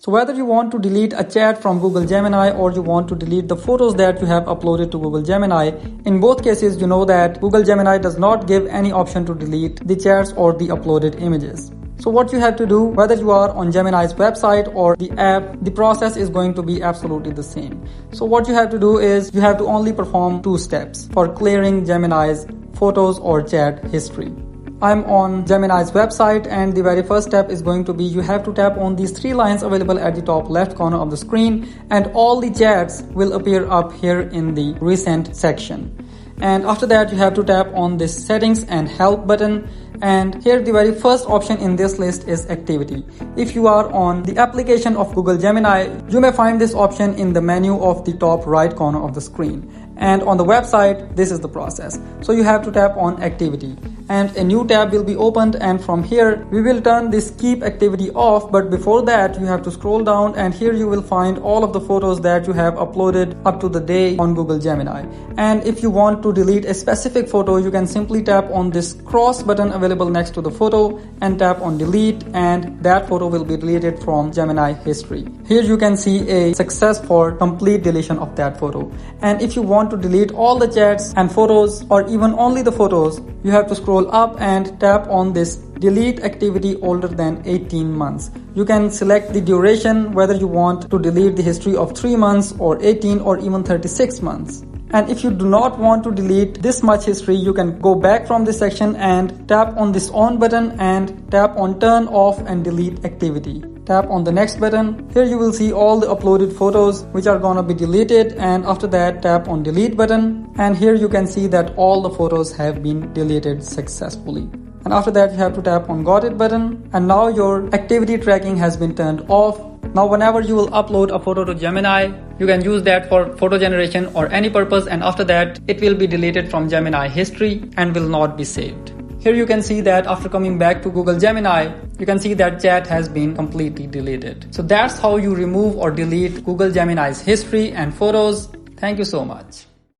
So whether you want to delete a chat from Google Gemini or you want to delete the photos that you have uploaded to Google Gemini, in both cases you know that Google Gemini does not give any option to delete the chats or the uploaded images. So what you have to do, whether you are on Gemini's website or the app, the process is going to be absolutely the same. So what you have to do is you have to only perform 2 steps for clearing Gemini's photos or chat history. I'm on Gemini's website, and the very first step is going to be you have to tap on these 3 lines available at the top left corner of the screen, and all the chats will appear up here in the recent section. And after that you have to tap on this settings and help button, and here the very first option in this list is activity. If you are on the application of Google Gemini, you may find this option in the menu of the top right corner of the screen, and on the website this is the process. So you have to tap on activity and a new tab will be opened, and from here we will turn this keep activity off. But before that you have to scroll down, and here you will find all of the photos that you have uploaded up to the day on Google Gemini. And if you want to delete a specific photo, you can simply tap on this cross button available next to the photo and tap on delete, and that photo will be deleted from Gemini history. Here you can see a success for complete deletion of that photo. And if you want to delete all the chats and photos or even only the photos, you have to scroll up and tap on this delete activity older than 18 months. You can select the duration, whether you want to delete the history of 3 months or 18 or even 36 months. And if you do not want to delete this much history, you can go back from this section and tap on this on button and tap on turn off and delete activity. Tap on the next button. Here you will see all the uploaded photos which are gonna be deleted, and after that tap on delete button, and here you can see that all the photos have been deleted successfully. And after that you have to tap on got it button, and now your activity tracking has been turned off. Now whenever you will upload a photo to Gemini, you can use that for photo generation or any purpose, and after that it will be deleted from Gemini history and will not be saved. Here you can see that after coming back to Google Gemini, you can see that chat has been completely deleted. So that's how you remove or delete Google Gemini's history and photos. Thank you so much.